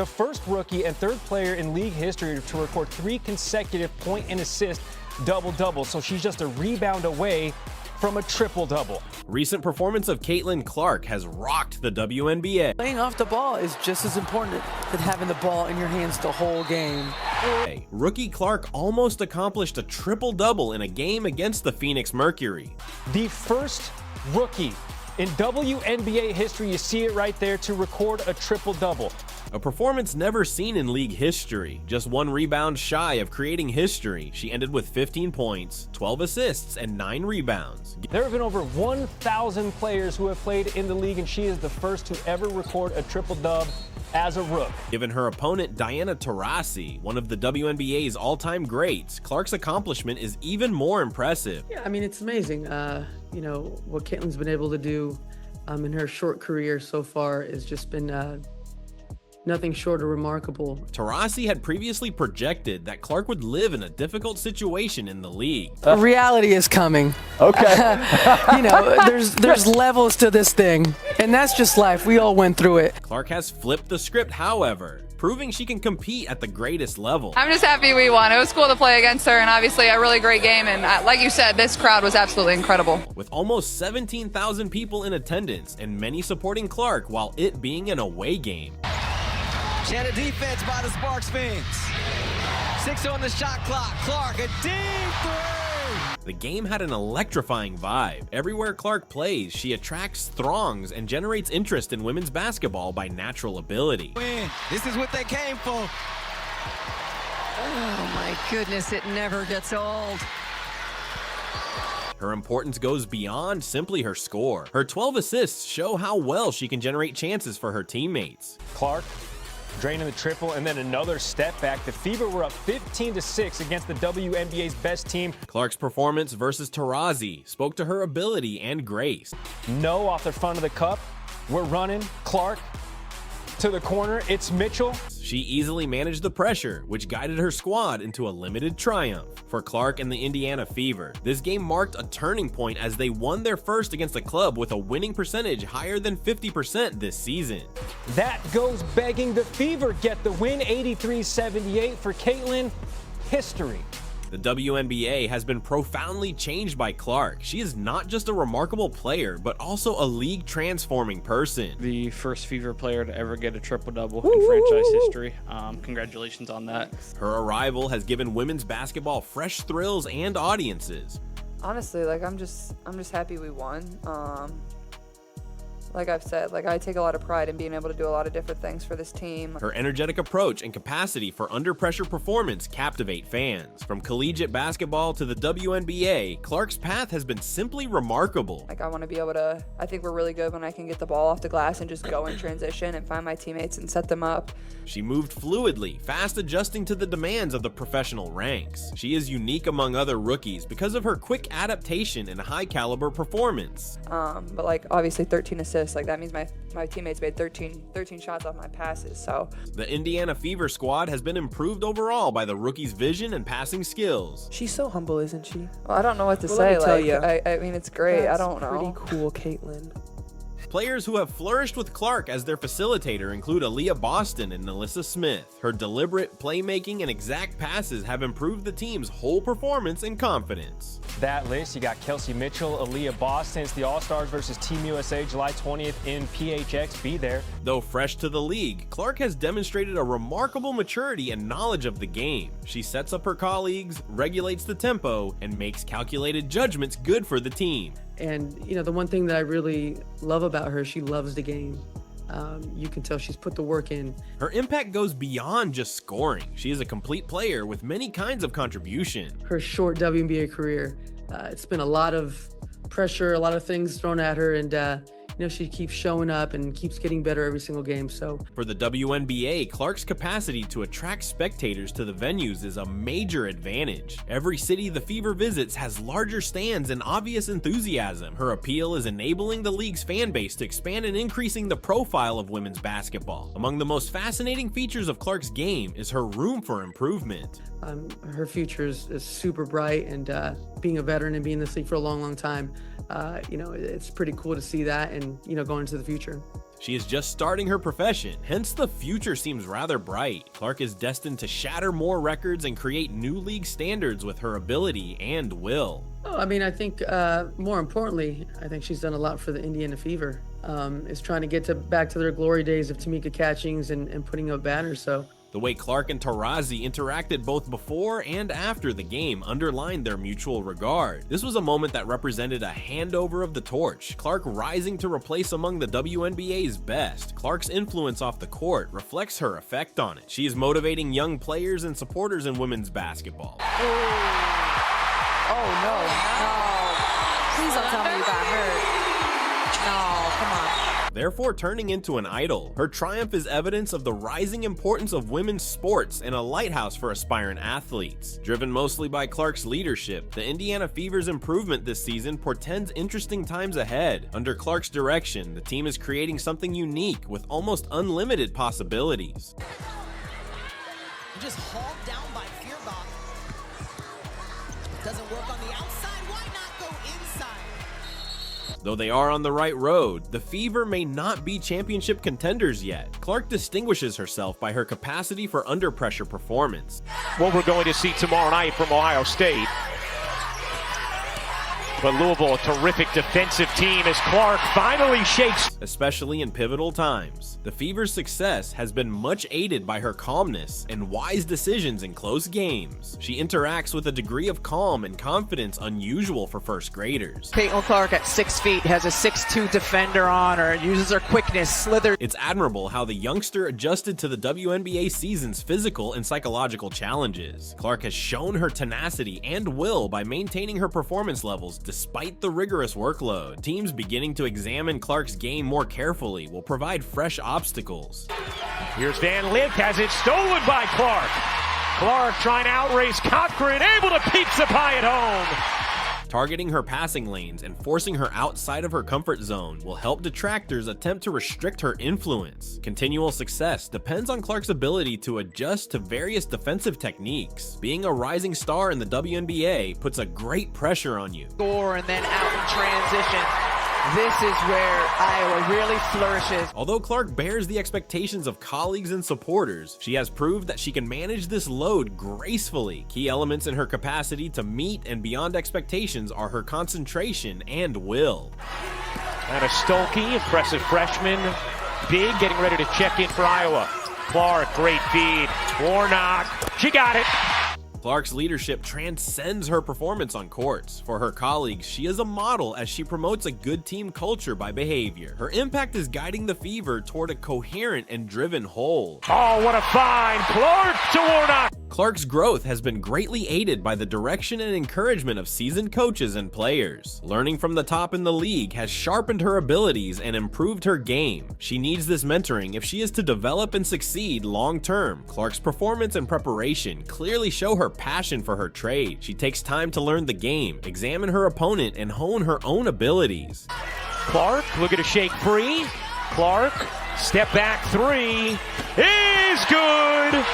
The first rookie and third player in league history to record 3 consecutive point and assist double-doubles. So she's just a rebound away from a triple-double. Recent performance of Caitlin Clark has rocked the WNBA. Playing off the ball is just as important than having the ball in your hands the whole game. Rookie Clark almost accomplished a triple-double in a game against the Phoenix Mercury. The first rookie in WNBA history, you see it right there, to record a triple-double. A performance never seen in league history. Just 1 rebound shy of creating history, she ended with 15 points, 12 assists, and 9 rebounds. There have been over 1,000 players who have played in the league, and she is the first to ever record a triple-dub as a rook. Given her opponent Diana Taurasi, one of the WNBA's all-time greats, Clark's accomplishment is even more impressive. Yeah, I mean, it's amazing. You know, what Caitlin's been able to do in her short career so far has just been nothing short of remarkable. Taurasi had previously projected that Clark would live in a difficult situation in the league. Reality is coming. Okay. You know, there's levels to this thing, and that's just life. We all went through it. Clark has flipped the script, however, proving she can compete at the greatest level. I'm just happy we won. It was cool to play against her, and obviously a really great game. And like you said, this crowd was absolutely incredible. With almost 17,000 people in attendance and many supporting Clark while it being an away game. She had a defense by the Sparks fans. 6 on the shot clock. Clark, a deep 3. The game had an electrifying vibe. Everywhere Clark plays, she attracts throngs and generates interest in women's basketball by natural ability. This is what they came for. Oh my goodness, it never gets old. Her importance goes beyond simply her score. Her 12 assists show how well she can generate chances for her teammates. Clark draining the triple, and then another step back. The Fever were up 15-6 against the WNBA's best team. Clark's performance versus Taurasi spoke to her ability and grace. No off the front of the cup. We're running. Clark to the corner. It's Mitchell. She easily managed the pressure, which guided her squad into a limited triumph. For Clark and the Indiana Fever, this game marked a turning point as they won their first against a club with a winning percentage higher than 50% this season. That goes begging. The Fever get the win, 83-78 for Caitlin. History. The WNBA has been profoundly changed by Clark. She is not just a remarkable player, but also a league-transforming person. The first Fever player to ever get a triple-double in franchise history. Congratulations on that. Her arrival has given women's basketball fresh thrills and audiences. Honestly, like I'm just happy we won. Like I've said, like I take a lot of pride in being able to do a lot of different things for this team. Her energetic approach and capacity for under-pressure performance captivate fans. From collegiate basketball to the WNBA, Clark's path has been simply remarkable. Like I want to be able to, I think we're really good when I can get the ball off the glass and just go in transition and find my teammates and set them up. She moved fluidly, fast adjusting to the demands of the professional ranks. She is unique among other rookies because of her quick adaptation and high-caliber performance. But like obviously 13 assists. Like that means my teammates made 13 shots off my passes. So the Indiana Fever squad has been improved overall by the rookie's vision and passing skills. She's so humble, isn't she? Well, I don't know what to Well, say. let me tell Like you. I mean, it's great. That's I don't know. pretty cool, Caitlin. Players who have flourished with Clark as their facilitator include Aaliyah Boston and Alyssa Smith. Her deliberate playmaking and exact passes have improved the team's whole performance and confidence. That list, you got Kelsey Mitchell, Aaliyah Boston. It's the All-Stars versus Team USA, July 20th in PHX. Be there. Though fresh to the league, Clark has demonstrated a remarkable maturity and knowledge of the game. She sets up her colleagues, regulates the tempo, and makes calculated judgments good for the team. And, you know, the one thing that I really love about her, she loves the game. You can tell she's put the work in. Her impact goes beyond just scoring. She is a complete player with many kinds of contribution. Her short WNBA career, it's been a lot of pressure, a lot of things thrown at her, and you know, she keeps showing up and keeps getting better every single game. So for the WNBA, Clark's capacity to attract spectators to the venues is a major advantage. Every city the Fever visits has larger stands and obvious enthusiasm. Her appeal is enabling the league's fan base to expand and increasing the profile of women's basketball. Among the most fascinating features of Clark's game is her room for improvement. her future is super bright, and being a veteran and being in this league for a long time, you know, it's pretty cool to see that, and, you know, going into the future. She is just starting her profession, hence the future seems rather bright. Clark is destined to shatter more records and create new league standards with her ability and will. Oh, I mean, I think more importantly, I think she's done a lot for the Indiana Fever. Is trying to get back to their glory days of Tamika catchings and putting up banners. So the way Clark and Taurasi interacted both before and after the game underlined their mutual regard. This was a moment that represented a handover of the torch, Clark rising to replace among the WNBA's best. Clark's influence off the court reflects her effect on it. She is motivating young players and supporters in women's basketball. Oh, no. Please don't tell me you got hurt. No, come on. Therefore turning into an idol. Her triumph is evidence of the rising importance of women's sports and a lighthouse for aspiring athletes. Driven mostly by Clark's leadership, the Indiana Fever's improvement this season portends interesting times ahead. Under Clark's direction, the team is creating something unique with almost unlimited possibilities. Just hauled down by Fearbach. Doesn't work on the outside. Why not go inside? Though they are on the right road, the Fever may not be championship contenders yet. Clark distinguishes herself by her capacity for under-pressure performance. What we're going to see tomorrow night from Ohio State. But Louisville, a terrific defensive team as Clark finally shakes. Especially in pivotal times. The Fever's success has been much aided by her calmness and wise decisions in close games. She interacts with a degree of calm and confidence unusual for first graders. Caitlin Clark at 6 feet has a 6'2" defender on her, uses her quickness, slithers. It's admirable how the youngster adjusted to the WNBA season's physical and psychological challenges. Clark has shown her tenacity and will by maintaining her performance levels despite the rigorous workload. Teams beginning to examine Clark's game more carefully will provide fresh obstacles. Here's Van Lith, has it stolen by Clark. Clark trying to outrace Cochran, able to pizza pie it home. Targeting her passing lanes and forcing her outside of her comfort zone will help detractors attempt to restrict her influence. Continual success depends on Clark's ability to adjust to various defensive techniques. Being a rising star in the WNBA puts a great pressure on you. Score and then out in transition. This is where Iowa really flourishes. Although Clark bears the expectations of colleagues and supporters, she has proved that she can manage this load gracefully. Key elements in her capacity to meet and beyond expectations are her concentration and will. And a Stolke, impressive freshman, big, getting ready to check in for Iowa. Clark, great feed. Warnock, she got it. Clark's leadership transcends her performance on courts. For her colleagues, she is a model as she promotes a good team culture by behavior. Her impact is guiding the Fever toward a coherent and driven whole. Oh, what a find! Clark to Warnock! Clark's growth has been greatly aided by the direction and encouragement of seasoned coaches and players. Learning from the top in the league has sharpened her abilities and improved her game. She needs this mentoring if she is to develop and succeed long-term. Clark's performance and preparation clearly show her passion for her trade. She takes time to learn the game, examine her opponent, and hone her own abilities. Clark, look at a shake free. Clark, step back three, is good!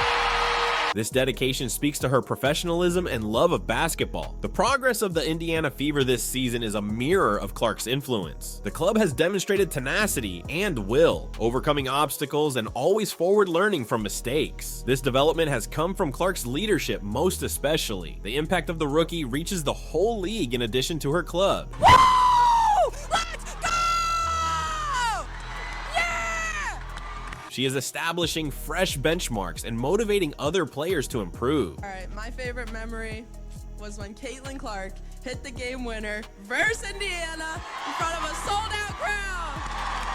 This dedication speaks to her professionalism and love of basketball. The progress of the Indiana Fever this season is a mirror of Clark's influence. The club has demonstrated tenacity and will, overcoming obstacles and always forward learning from mistakes. This development has come from Clark's leadership most especially. The impact of the rookie reaches the whole league in addition to her club. She is establishing fresh benchmarks and motivating other players to improve. All right, my favorite memory was when Caitlin Clark hit the game winner versus Indiana in front of a sold-out crowd.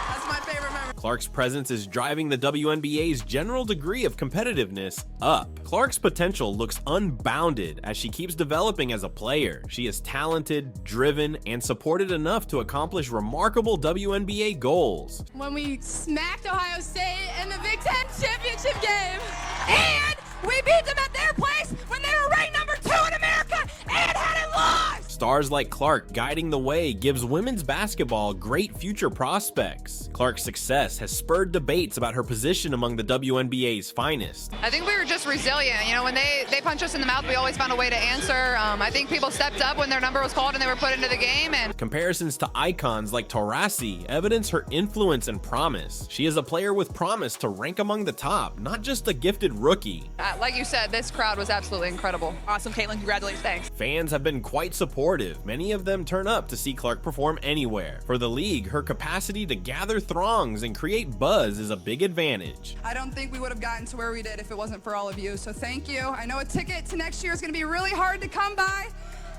That's my favorite memory. Clark's presence is driving the WNBA's general degree of competitiveness up. Clark's potential looks unbounded as she keeps developing as a player. She is talented, driven, and supported enough to accomplish remarkable WNBA goals. When we smacked Ohio State in the Big Ten championship game, and we beat them at their place when they were ranked number 2 in America and hadn't lost. Stars like Clark guiding the way gives women's basketball great future prospects. Clark's success has spurred debates about her position among the WNBA's finest. I think we were just resilient. You know, when they punch us in the mouth, we always found a way to answer. I think people stepped up when their number was called and they were put into the game. And comparisons to icons like Taurasi evidence her influence and promise. She is a player with promise to rank among the top, not just a gifted rookie. Like you said, this crowd was absolutely incredible. Awesome, Caitlin. Congratulations. Thanks. Fans have been quite supportive. Many of them turn up to see Clark perform anywhere. For the league, her capacity to gather throngs and create buzz is a big advantage. I don't think we would have gotten to where we did if it wasn't for all of you. So thank you. I know a ticket to next year is going to be really hard to come by,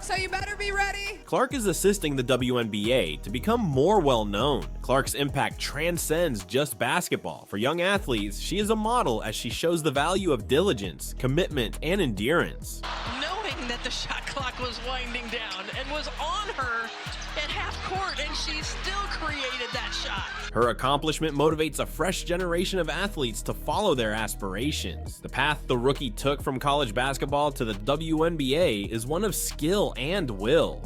so you better be ready. Clark is assisting the WNBA to become more well-known. Clark's impact transcends just basketball. For young athletes, she is a model as she shows the value of diligence, commitment, and endurance. Knowing that the shot clock was winding down and was on her at half court, and she still created that shot. Her accomplishment motivates a fresh generation of athletes to follow their aspirations. The path the rookie took from college basketball to the WNBA is one of skill and will.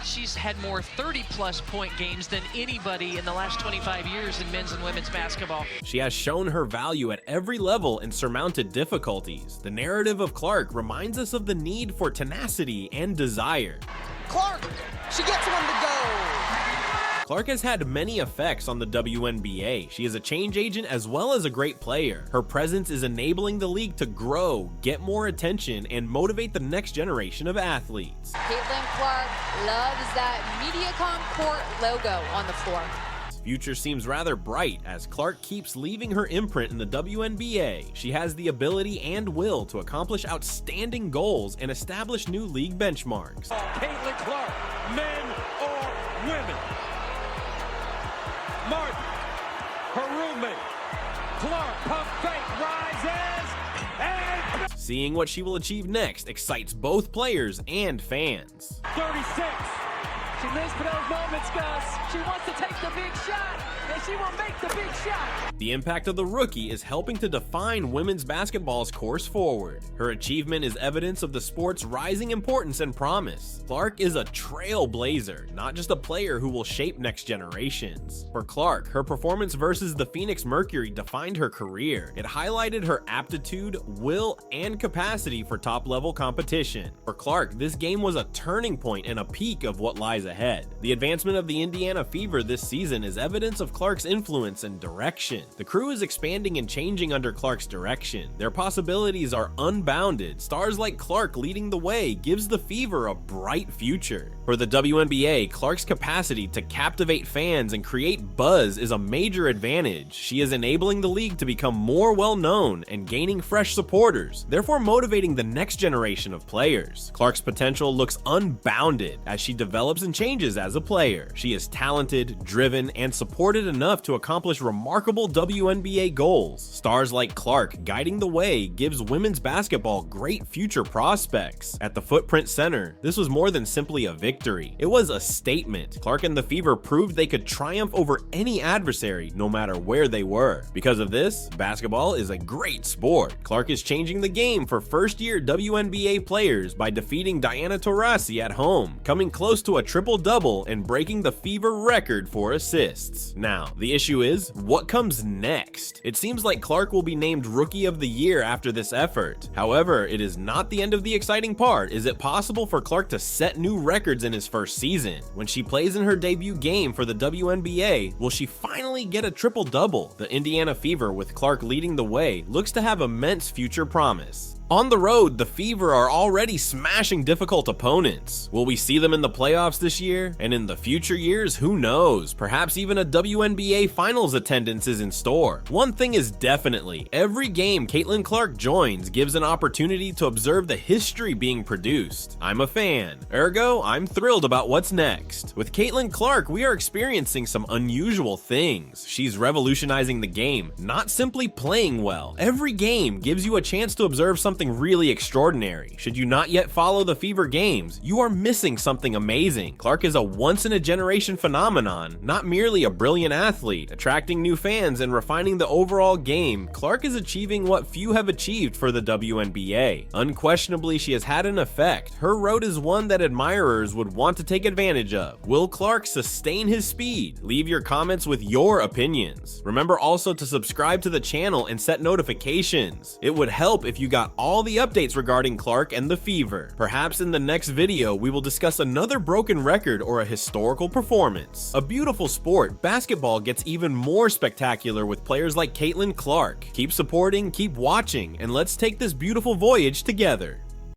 She's had more 30-plus point games than anybody in the last 25 years in men's and women's basketball. She has shown her value at every level and surmounted difficulties. The narrative of Clark reminds us of the need for tenacity and desire. Clark, she gets one to go. Clark has had many effects on the WNBA. She is a change agent as well as a great player. Her presence is enabling the league to grow, get more attention, and motivate the next generation of athletes. Caitlin Clark loves that MediaCom court logo on the floor. Future seems rather bright as Clark keeps leaving her imprint in the WNBA. She has the ability and will to accomplish outstanding goals and establish new league benchmarks. Caitlin Clark, men or women? Martin, her roommate. Clark, pump fake, rises, and... Seeing what she will achieve next excites both players and fans. 36. She lives for those moments, Gus. She wants to take the big shot, and she will make the big shot. The impact of the rookie is helping to define women's basketball's course forward. Her achievement is evidence of the sport's rising importance and promise. Clark is a trailblazer, not just a player who will shape next generations. For Clark, her performance versus the Phoenix Mercury defined her career. It highlighted her aptitude, will, and capacity for top-level competition. For Clark, this game was a turning point and a peak of what lies ahead. The advancement of the Indiana Fever this season is evidence of Clark's influence and direction. The crew is expanding and changing under Clark's direction. Their possibilities are unbounded. Stars like Clark leading the way gives the Fever a bright future. For the WNBA, Clark's capacity to captivate fans and create buzz is a major advantage. She is enabling the league to become more well-known and gaining fresh supporters, therefore motivating the next generation of players. Clark's potential looks unbounded as she develops and changes as a player. She is talented, driven, and supported enough to accomplish remarkable WNBA goals. Stars like Clark guiding the way gives women's basketball great future prospects. At the Footprint Center, this was more than simply a victory. It was a statement. Clark and the Fever proved they could triumph over any adversary, no matter where they were. Because of this, basketball is a great sport. Clark is changing the game for first-year WNBA players by defeating Diana Taurasi at home, coming close to a triple-double and breaking the Fever record for assists. Now, the issue is, what comes next? It seems like Clark will be named Rookie of the Year after this effort. However, it is not the end of the exciting part. Is it possible for Clark to set new records in his first season? When she plays in her debut game for the WNBA, will she finally get a triple-double? The Indiana Fever, with Clark leading the way, looks to have immense future promise. On the road, the Fever are already smashing difficult opponents. Will we see them in the playoffs this year? And in the future years, who knows? Perhaps even a WNBA Finals attendance is in store. One thing is definitely, every game Caitlin Clark joins gives an opportunity to observe the history being produced. I'm a fan, ergo, I'm thrilled about what's next. With Caitlin Clark, we are experiencing some unusual things. She's revolutionizing the game, not simply playing well. Every game gives you a chance to observe something something really extraordinary. Should you not yet follow the Fever games, you are missing something amazing. Clark is a once-in-a-generation phenomenon, not merely a brilliant athlete. Attracting new fans and refining the overall game, Clark is achieving what few have achieved for the WNBA. Unquestionably, she has had an effect. Her road is one that admirers would want to take advantage of. Will Clark sustain his speed? Leave your comments with your opinions. Remember also to subscribe to the channel and set notifications. It would help if you got all the updates regarding Clark and the Fever. Perhaps in the next video, we will discuss another broken record or a historical performance. A beautiful sport, basketball gets even more spectacular with players like Caitlin Clark. Keep supporting, keep watching, and let's take this beautiful voyage together.